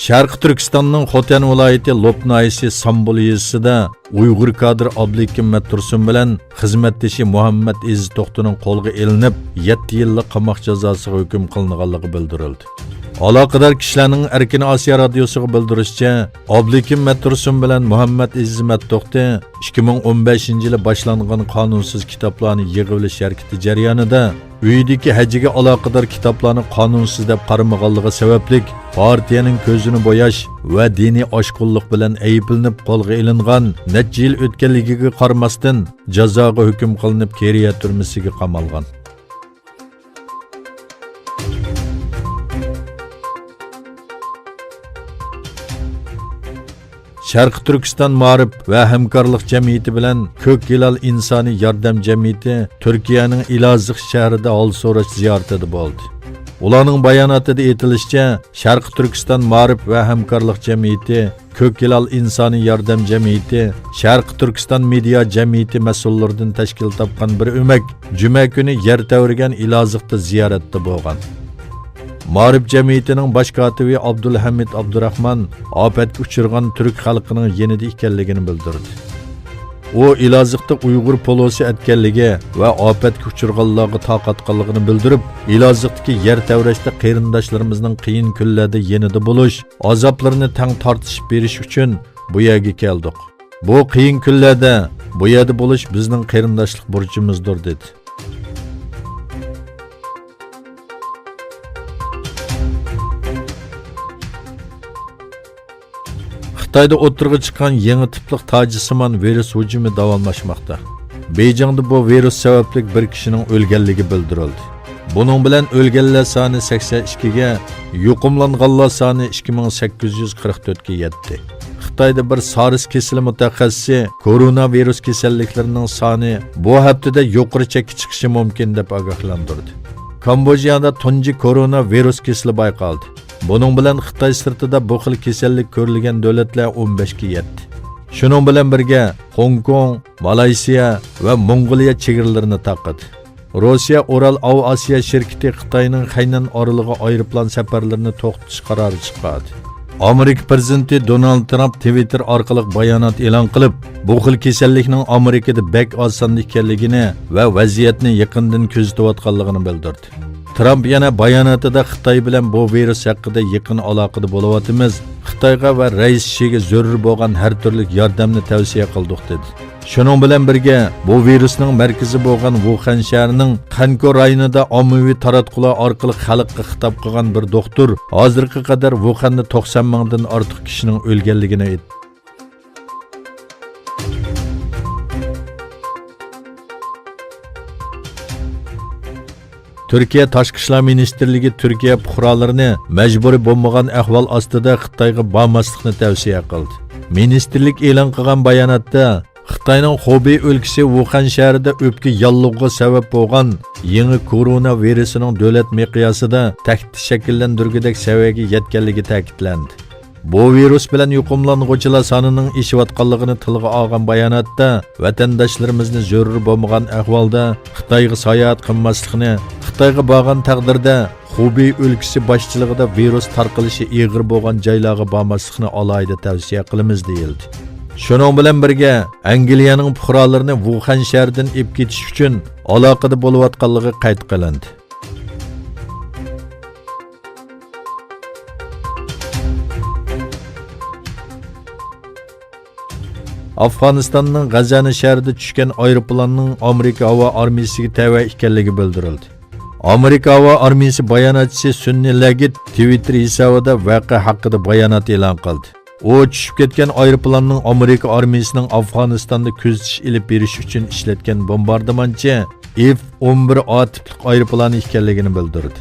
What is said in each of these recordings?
Şərqi Türkistanның Xotan viloyati Lopnayisi Sambul yezisida Uyg'ur kadr Abdulikim Tursun bilan xizmatdoshi Muhammad Aziz To'xtuning qo'lga ilinib 7 yillik qamoq jazosiga hukm qilinganligi bildirildi. Aloqador kishilarning Erkin Osiyo radiosiga bildirishicha, Abdulikim Tursun bilan Muhammad Aziz To'xtu 2015-yili boshlangan qonunsiz kitoblarni yig'ilish harakati jarayonida uydagi hajiga aloqador kitoblarni qonunsiz deb qaramaganligi sababli partiyaning ko'zini bo'yash va diniy oshqunlik bilan ayblanib qo'lga ilingan necha yil o'tganligiga qaramasdan jazoga hukm qilinib Keriya turmasiga qamalgan. Şərqi Türkistan Ma'rif və Həmkarlıq Cəmiyyəti bilan Ko'k Hilal İnsani Yordam Cəmiyyəti Türkiye'nin Elazığ şəhərində hal so'rash ziyoratida bo'ldi. Ularning bayonotida aytilishicha, Şərqi Türkistan Ma'rif və Həmkarlıq Cəmiyyəti, Ko'k Hilal İnsani Yordam Cəmiyyəti, Şərqi Türkistan Media Cəmiyyəti mas'ullaridan tashkil topgan bir o'mak juma kuni yer tavrigan Elazığda ziyoratda bo'lgan. Ma'rif Cemiyeti'nin baş katibi Abdulhamid Abdurrahman afetga uchirgan Türk xalqining yenida ekanligini bildirdi. O Elazığda Uyg'ur polosi etganligi va afetga uchirganlarga taqatqanligini bildirib, Elazığdagi yer tavrashda qarindoshlarimizning qiyin kunlarda yenida bo'lish, azoblarini tang tortishib berish uchun bu yerga keldik. Bu qiyin kunlarda bu yerda bo'lish bizning qarindoshlik burchimizdir dedi. Xitoyda o'tirg'i chiqqan yangi tiplik tojisimon virus hujumi davomlashmoqda. Beyjingda bu virus sababli bir kishining o'lganligi bildirildi. Buning bilan o'lganlar soni 82 ga, yuqumlanganlar soni 2844 ga yetdi. Xitoyda bir SARS kasali mutaxassisi koronavirus kasalliklarining soni bu haftada yuqori chekka chiqishi mumkin deb ogohlantirdi. Kambodjada tunji koronavirus kasali bayqaldi. Bunun bilan Xitoy sirtida bu xil kasallik ko'rilgan davlatlar 15 ga yetdi. Shuning bilan birga Hong Kong, Malayziya va Mongoliya chegaralarini taqadi. Rossiya Oral Av Asiya shirkati Xitoyning Xaynan oraliga aeroplan safarlarini to'xtatish qarori chiqardi. Amerika prezidenti Donald Trump Twitter orqali bayonot e'lon qilib, bu xil kasallikning Amerikada bek oson ekanligini va vaziyatni yaqindan kuzatayotganligini bildirdi. Trump yana bayonotida Xitoy bilan bu virus haqida yaqin aloqada bo'layotimiz, Xitoyga va rais Shiga zarur bo'lgan har turli yordamni tavsiya qildik dedi. Shuning bilan birga bu virusning markazi bo'lgan Wuhan shahrining Kanko rayonida ommaviy taratqular orqali xalqqa xitob qilgan bir doktor hozirga qadar Wuhanda 90 mingdan ortiq kishining o'lganligini aytdi. Türkiye Tashqi ishlar ministrligi Türkiye fuqarolarini majburiy bo'lmagan ahvol ostida Xitoyga bormaslikni tavsiya qildi. Ministrlik e'lon qilgan bayonotda Xitoyning Xubey o'lkasi Wuhan shahrida o'pka yollig'iga sabab bo'lgan yangi koronavirusining davlat miqyosida tahdid shakllantirgudek saviyaga yetganligi ta'kidlandi. Bu virus bilan yuqumlanuvchilar sonining oshayotganligini tilga olgan bayonotda vatandoshlarimizni zarur bo'lmagan ahvolda Xitoyga sayohat qilmaslikni, Xitoyga borgan taqdirda Xubey o'lkasi boshchiligida virus tarqalishi og'ir bo'lgan joylarga bormaslikni alohida tavsiya qilamiz deyildi. Shuning bilan birga Angliyaning fuqarolarini Wuhan shahridan olib ketish uchun aloqada bo'layotganligi qayd qilindi. Afganistanning G'azani shahrida tushgan aeroplanning Amerika havo armiyasiga tava ekanligi bildirildi. Amerika havo armiyasi bayonotchisi Sunni Lagit Twitter hisobida voqea haqida bayonot e'lon qildi. U tushib ketgan aeroplanning Amerika armiyasining Afg'onistonda kuzatish ilib berish uchun ishlatgan bombardimonchi F-11A tiplik aeroplani ekanligini bildirdi.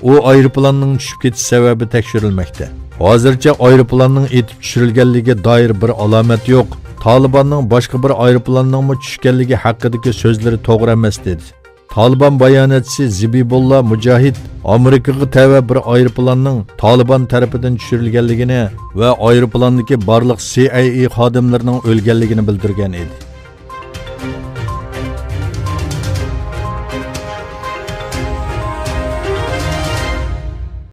U aeroplanning tushib ketish sababi tekshirilmoqda. Hozircha aeroplanning etib tushirilganligiga doir bir alomat yo'q. Talibanning boshqa bir aeroplanning tushganligi haqidagi so'zlari to'g'ri emas dedi. Taliban bayonotchisi Zibibullah Mujahid Amerikaga tava bir aeroplanning Taliban tarafidan tushirilganligini va aeroplandagi barliq CIA xodimlarining o'lganligini bildirgan edi.